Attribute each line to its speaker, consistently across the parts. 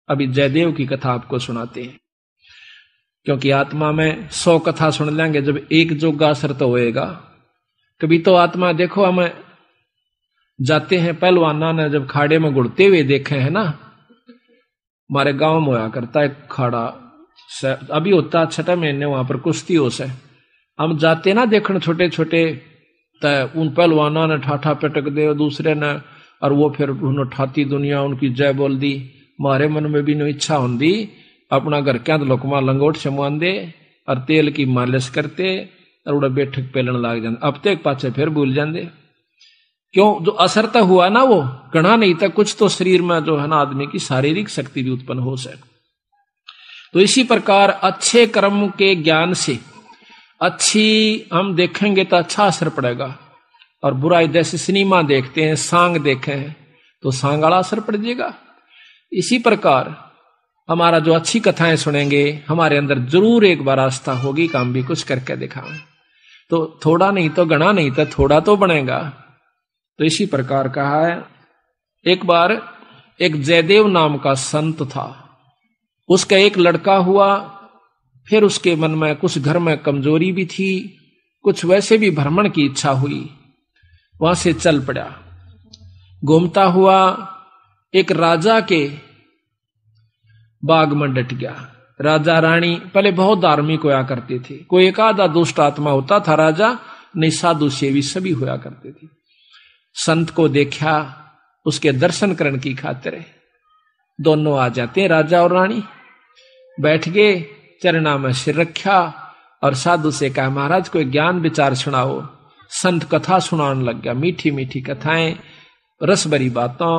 Speaker 1: अभी जयदेव की कथा आपको सुनाते हैं, क्योंकि आत्मा में 100 कथा सुन लेंगे, जब एक जोगा असर तो होएगा। कभी तो आत्मा देखो, हमें जाते हैं पहलवाना ने जब खाड़े में गुड़ते हुए देखे हैं ना, हमारे गांव में होया करता है खाड़ा, अभी होता 6 महीने वहां पर कुश्ती हो से, हम जाते ना देखने छोटे छोटे, उन पहलवाना ने ठाठा पटक दे दूसरे ने, और वो फिर उन्होंने ठाती दुनिया उनकी जय बोल दी। हमारे मन में भी नो इच्छा होंगी अपना घर क्या लोकमा लंगोट छमुआन दे और तेल की मालिश करते और उड़ा बैठक पेलन लाग जाते, अब तक पाछे फिर भूल जाते। क्यों? जो असर तो हुआ ना वो गणा नहीं था, कुछ तो शरीर में जो है ना आदमी की शारीरिक शक्ति भी उत्पन्न हो सके। तो इसी प्रकार अच्छे कर्म के ज्ञान से अच्छी हम देखेंगे तो अच्छा असर पड़ेगा, और बुराई जैसे सिनेमा देखते हैं, सांग देखे हैं तो सांग वाला असर पड़ जाएगा। इसी प्रकार हमारा जो अच्छी कथाएं सुनेंगे, हमारे अंदर जरूर एक बार आस्था होगी कि हम भी कुछ करके दिखाएं, तो थोड़ा नहीं तो गणा नहीं तो थोड़ा तो बनेगा। तो इसी प्रकार कहा है, एक बार एक जयदेव नाम का संत था, उसका एक लड़का हुआ, फिर उसके मन में कुछ घर में कमजोरी भी थी, कुछ वैसे भी भ्रमण की इच्छा हुई, वहां से चल पड़ा। घूमता हुआ एक राजा के बाग में डट गया। राजा रानी पहले बहुत धार्मिक होया करते थे, कोई एक आधा दुष्ट आत्मा होता था राजा, नहीं साधु सेवी सभी होया करते थे। संत को देखा, उसके दर्शन करने की खातिर दोनों आ जाते हैं, राजा और रानी बैठ गए, चरणा में सिर रखा और साधु से कहा, महाराज कोई ज्ञान विचार सुनाओ। संत कथा सुनाने लग गया, मीठी मीठी कथाएं, रस भरी बातों,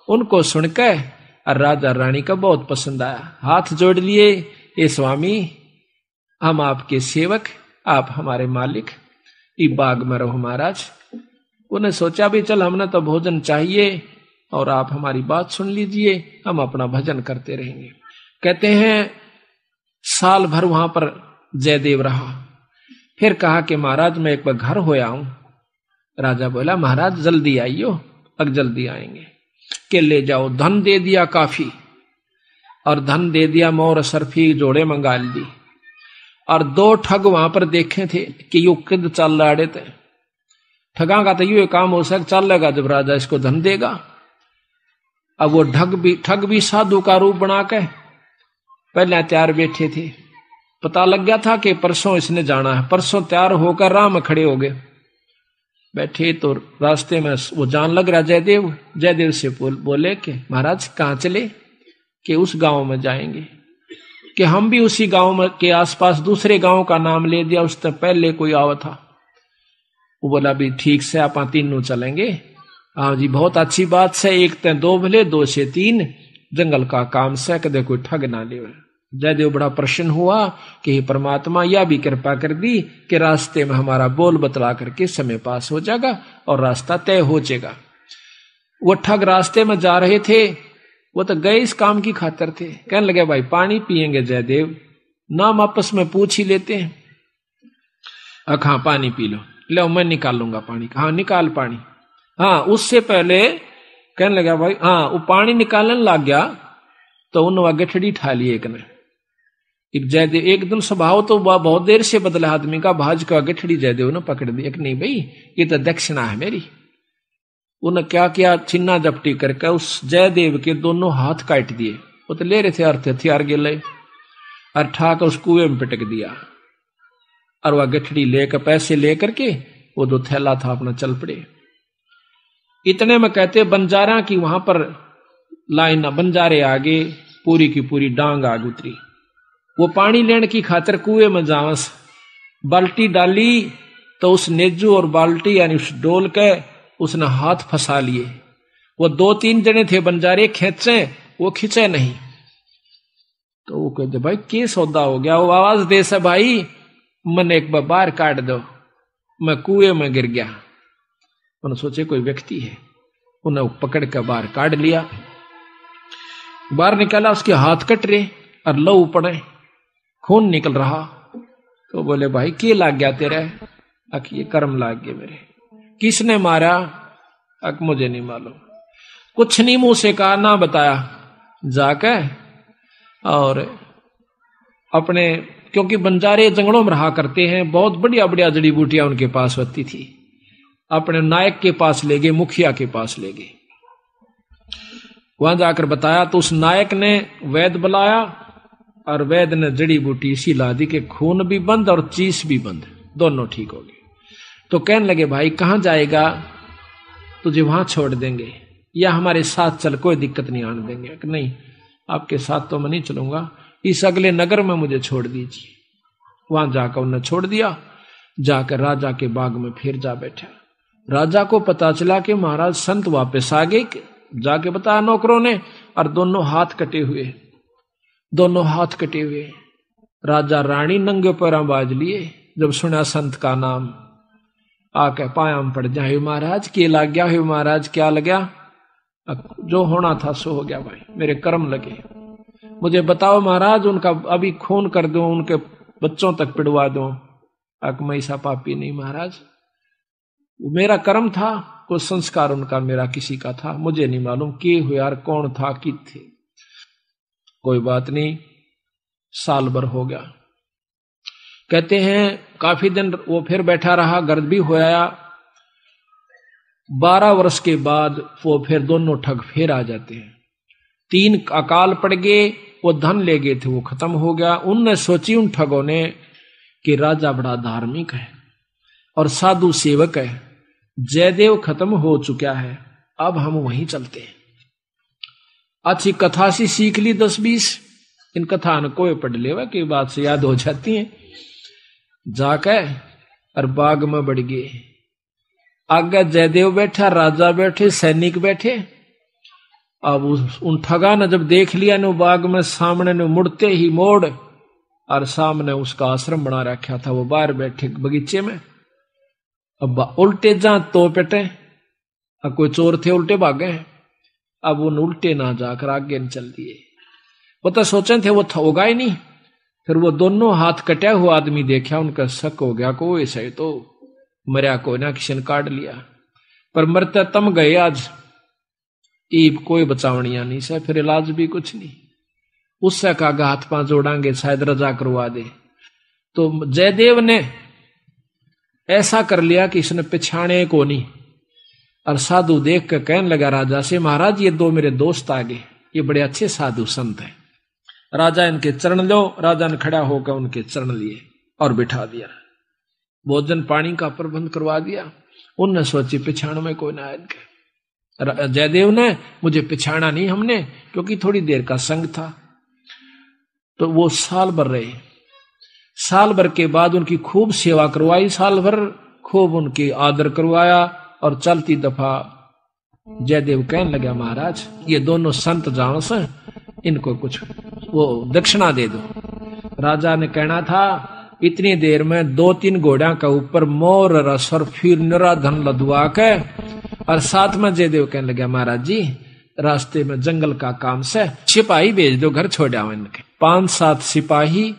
Speaker 1: उनको सुनकर और राजा रानी का बहुत पसंद आया। हाथ जोड़ लिए, ये स्वामी हम आपके सेवक, आप हमारे मालिक, इस बाग में रहो महाराज। उन्हें सोचा भी चल हमने तो भोजन चाहिए और आप हमारी बात सुन लीजिए, हम अपना भजन करते रहेंगे। कहते हैं साल भर वहां पर जयदेव रहा, फिर कहा कि महाराज मैं एक बार घर होया हूं। राजा बोला महाराज जल्दी आइयो, अब जल्दी आएंगे। के ले जाओ, धन दे दिया काफी, और धन दे दिया, मोर सरफी जोड़े मंगा ली, और 2 ठग वहां पर देखे थे कि यू किद चल रहे थे। ठगा का तो ये काम हो सक चल लेगा जब राजा इसको धन देगा। अब वो ठग भी साधु का रूप बना के पहले तैयार बैठे थे, पता लग गया था कि परसों इसने जाना है, परसों तैयार होकर राह में खड़े हो गए। बैठे तो रास्ते में वो जान लग रहा जयदेव से बोले कि महाराज कहाँ चले? कि उस गांव में जाएंगे। कि हम भी उसी गांव में के आसपास दूसरे गांव का नाम ले दिया, उससे पहले कोई आवा था। वो बोला भी ठीक से आप तीनों चलेंगे। हाँ जी बहुत अच्छी बात से, 1 ते 2 भले 2 से 3, जंगल का काम से कदे कोई ठग ना ले। जयदेव बड़ा प्रसन्न हुआ कि परमात्मा यह भी कृपा कर दी कि रास्ते में हमारा बोल बतला करके समय पास हो जाएगा और रास्ता तय हो जाएगा। वो ठग रास्ते में जा रहे थे, वो तो गए इस काम की खातिर थे। कहने लगे भाई पानी पिएंगे जयदेव? नाम आपस में पूछ ही लेते हैं। हाँ पानी पी लो मैं निकाल लूंगा पानी। हाँ निकाल पानी। हाँ उससे पहले कहने लगा भाई, हाँ वो पानी निकालने लग गया तो उन्होंने गठड़ी ठा ली एक ने। एक जयदेव एकदम स्वभाव तो बहुत देर से बदला आदमी का, भाज का गठड़ी जयदेव ने पकड़ दी। एक नहीं भाई ये तो दक्षिणा है मेरी। उन्हें क्या किया, छिन्ना जपटी करके उस जयदेव के दोनों हाथ काट दिए। वो तो ले रहे थे अर्थ हथियार गिले, और ठाकर उस कुएं में पिटक दिया। और वह गठड़ी लेकर पैसे लेकर के वो जो थैला था अपना चल पड़े। इतने में कहते बंजारा की वहां पर लाइन, बंजारे आगे पूरी की पूरी डांग आग उतरी। वो पानी लेने की खातिर कुएं में जावस बाल्टी डाली तो उस नेजू और बाल्टी यानी उस डोल के उसने हाथ फंसा लिए। वो 2-3 जने थे बंजारे, खेचे वो खींचे नहीं। तो वो कहते भाई क्या सौदा हो गया? वो आवाज दे से भाई मन एक बार बाहर काट दो, मैं कुएं में गिर गया। उन्होंने सोचे कोई व्यक्ति है, उन्हें पकड़ कर बाहर काट लिया। बाहर निकाला, उसके हाथ कट रहे और लहू पड़े, खून निकल रहा। तो बोले भाई क्या लाग गया तेरे? अक ये कर्म लाग गए मेरे। किसने मारा? अक मुझे नहीं मालूम। कुछ नहीं मुंह से कहा, ना बताया। जाकर और अपने, क्योंकि बंजारे जंगलों में रहा करते हैं, बहुत बढ़िया बढ़िया जड़ी बूटियां उनके पास होती थी। अपने नायक के पास ले गए, मुखिया के पास ले गए। वहां जाकर बताया तो उस नायक ने वैद्य बुलाया और वैद्य ने जड़ी बूटी इसी ला दी कि खून भी बंद और चीस भी बंद, दोनों ठीक हो गए। तो कहने लगे भाई कहां जाएगा, तुझे वहां छोड़ देंगे या हमारे साथ चल, कोई दिक्कत नहीं आने देंगे। कि नहीं, आपके साथ तो मैं नहीं चलूंगा, इस अगले नगर में मुझे छोड़ दीजिए। वहां जाकर उन्हें छोड़ दिया। जाकर राजा के बाग में फिर जा बैठा। राजा को पता चला कि महाराज संत वापस आ गए। जाके बताया नौकरों ने, और दोनों हाथ कटे हुए, दोनों हाथ कटे हुए। राजा रानी नंगे पैरों बाज लिए। जब सुना संत का नाम, आके पायाम पड़ जाए, महाराज के लग गया है, महाराज क्या लगा? जो होना था सो हो गया भाई, मेरे कर्म लगे। मुझे बताओ महाराज, उनका अभी खून कर दो, उनके बच्चों तक पिड़वा दो। मैं ऐसा पापी नहीं महाराज, मेरा कर्म था, कोई संस्कार उनका मेरा किसी का था, मुझे नहीं मालूम के हुए यार, कौन था कि थे। कोई बात नहीं, साल भर हो गया। कहते हैं काफी दिन वो फिर बैठा रहा, गर्द भी हो आया। 12 वर्ष के बाद वो फिर दोनों ठग फिर आ जाते हैं। 3 अकाल पड़ गए, वो धन ले गए थे, वो खत्म हो गया। उनने सोची उन ठगों ने कि राजा बड़ा धार्मिक है और साधु सेवक है, जयदेव खत्म हो चुका है, अब हम वहीं चलते हैं। अच्छी कथा सी सीख ली 10-20, इन कथा न कोई पढ़ लेवा की बात से याद हो जाती है। जाकर और बाग में बढ़ गए। आगे जयदेव बैठा, राजा बैठे, सैनिक बैठे। अब उन ठगा ने जब देख लिया न बाग में, सामने ने मुड़ते ही मोड़, और सामने उसका आश्रम बना रखा था, वो बाहर बैठे बगीचे में। अब उल्टे जा तो पेटे, अब कोई चोर थे उल्टे भागे हैं। अब उन उल्टे ना जाकर आगे न चल दिए। वो तो सोचे थे वो होगा ही नहीं। फिर वो दोनों हाथ कटा हुआ आदमी देखा, उनका शक हो गया को ऐसा ही तो मरिया को ना किसी ने काट लिया, पर मरते तम गए आज, ईब कोई बचावनिया नहीं से, फिर इलाज भी कुछ नहीं। उससे कहा हाथ पांव जोड़ांगे शायद रजा करवा दे। तो जयदेव ने ऐसा कर लिया कि इसने पिछाने को नहीं, और साधु देख कर कहने लगा राजा से, महाराज ये 2 मेरे दोस्त आ गए, ये बड़े अच्छे साधु संत हैं, राजा इनके चरण लो। राजा ने खड़ा होकर उनके चरण लिए और बिठा दिया, भोजन पानी का प्रबंध करवा दिया। उनने सोची पिछाण में कोई ना इनके। जयदेव ने मुझे पिछाना नहीं हमने, क्योंकि थोड़ी देर का संग था। तो वो साल भर रहे। साल भर के बाद उनकी खूब सेवा करवाई, साल भर खूब उनकी आदर करवाया। और चलती दफा जयदेव कहने लगा, महाराज ये दोनों संत जान से, इनको कुछ वो दक्षिणा दे दो। राजा ने कहना था इतनी देर में 2-3 घोड़ा का ऊपर मोर रस और फिर निरा धन लदवा के, और साथ में जयदेव कहने लगा, महाराज जी रास्ते में जंगल का काम से सिपाही भेज दो, घर छोड़ आओ इनके। 5-7 सिपाही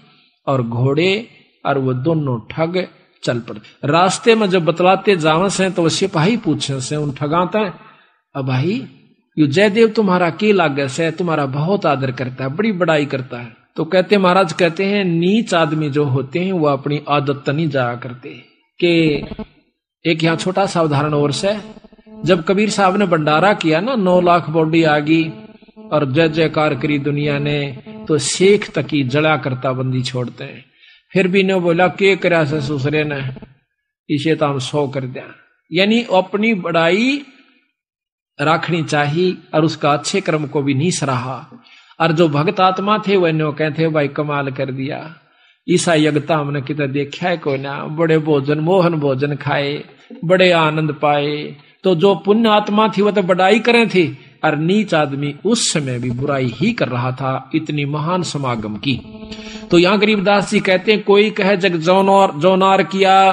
Speaker 1: और घोड़े, और वो दोनों ठग चल पड़े। रास्ते में जब बतलाते जावे से तो वो सिपाही पूछे से उन ठगाते, अब भाई यू जयदेव तुम्हारा के लागे से, तुम्हारा बहुत आदर करता है, बड़ी बड़ाई करता है। तो कहते महाराज कहते हैं नीच आदमी जो होते हैं वो अपनी आदत नहीं जाया करते। कि एक यहाँ छोटा सा उदाहरण और से, जब कबीर साहब ने भंडारा किया ना, 9 लाख बॉडी आ गई और जय जयकार करी दुनिया ने, तो शेख तक ही जड़ा करता बंदी छोड़ते हैं। फिर भी ने बोला के करा से ससुरे ने, इसे तो हम 100 कर दिया। यानी अपनी बड़ाई रखनी चाहिए और उसका अच्छे कर्म को भी नहीं सराहा। और जो भक्त आत्मा थे वह नो कहते भाई कमाल कर दिया, ईसा यज्ञता हमने कितना देखा है कोई ना, बड़े भोजन मोहन भोजन खाए, बड़े आनंद पाए। तो जो पुण्य आत्मा थी वह तो बड़ाई करे थी, और नीच आदमी उस समय भी बुराई ही कर रहा था, इतनी महान समागम की। तो यहाँ गरीबदास जी कहते हैं कोई कहे जग जौनार किया,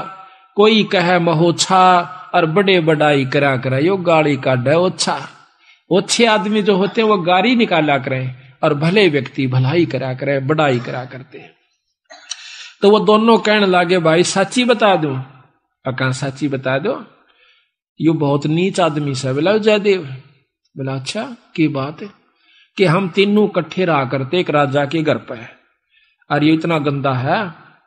Speaker 1: कोई कहे महोछा, और बड़े बड़ाई करा यो गाड़ी काढ़े ओछा। ओछे आदमी जो होते हैं वो गाड़ी निकाला करें, और भले व्यक्ति भलाई करा करे, बड़ाई करा करते हैं। तो वो दोनों कहने लगे भाई सच्ची बता दो। कहा सच्ची बता दो, यू बहुत नीच आदमी से। बोला जयदेव। बोला अच्छा की बात है। कि हम तीनों इकट्ठे रहा करते एक राजा के घर पे, और ये इतना गंदा है,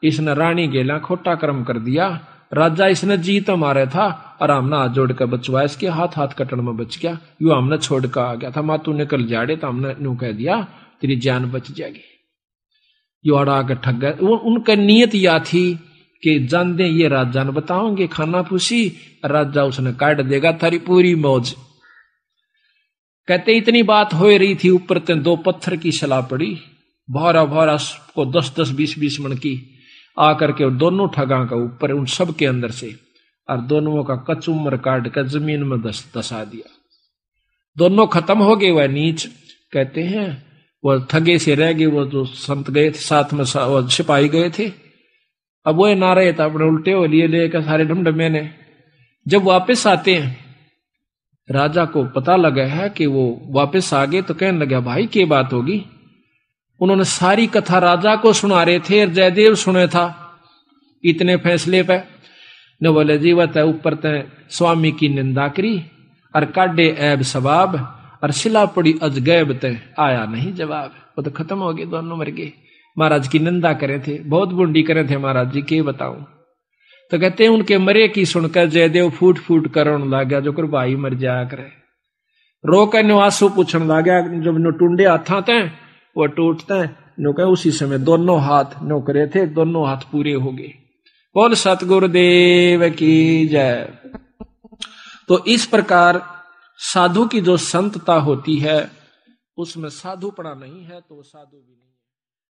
Speaker 1: इसने रानी गेला खोटा कर्म कर दिया, राजा इसने जीत मारे था और हमने हाथ जोड़ कर बचवाया, इसके हाथ हाथ कटन में बच गया, यू हमने छोड़ कर आ गया था, माँ तू निकल जाड़े तो हमने यूं कह दिया तेरी जान बच जाएगी। यू अड़ा के ठग गए। वो उनका नियत या थी कि जान दे ये राजा ने बताओगे खाना पूछी, राजा उसने काट देगा थारी पूरी मौज। कहते इतनी बात हो रही थी, ऊपर ते 2 पत्थर की सलाह पड़ी, भारा भारा को 10-10 20-20 मन की आकर के दोनों ठगा का ऊपर उन सब के अंदर से, और दोनों का कचुम्बर काट कर जमीन में दसा दिया। दोनों खत्म हो गए। वह नीच कहते हैं वो ठगे से रह गए, वो जो संत गए थे साथ में वो सिपाही गए थे, अब वो ना रहे था, अपने उल्टे हो लिए लेकर सारे ढमढमे ने। जब वापस आते हैं राजा को पता लगा है कि वो वापस आ गए, तो कहने लगा भाई क्या बात होगी। उन्होंने सारी कथा राजा को सुना रहे थे और जयदेव सुने था इतने फैसले पे। न बोले जीवत है ऊपर ते स्वामी की निंदा करी और काटे ऐब सवाब, और सिला पड़ी अजगैब ते आया नहीं जवाब। वो तो खत्म हो गए, दोनों मर गए। महाराज की निंदा करे थे, बहुत बुंडी करे थे महाराज जी, के बताऊं। तो कहते हैं उनके मरे की सुनकर जयदेव फूट फूट करने लगा, जो कर भाई मर जाया करे। रो कर निवासु पूछने लगा, जब नो टूंडे हाथा थे वो टूटते नो कहे उसी समय दोनों हाथ नो करे थे, दोनों हाथ पूरे हो गए। बोल सतगुरुदेव की जय। तो इस प्रकार साधु की जो संतता होती है उसमें साधुपना नहीं है तो साधु भी नहीं।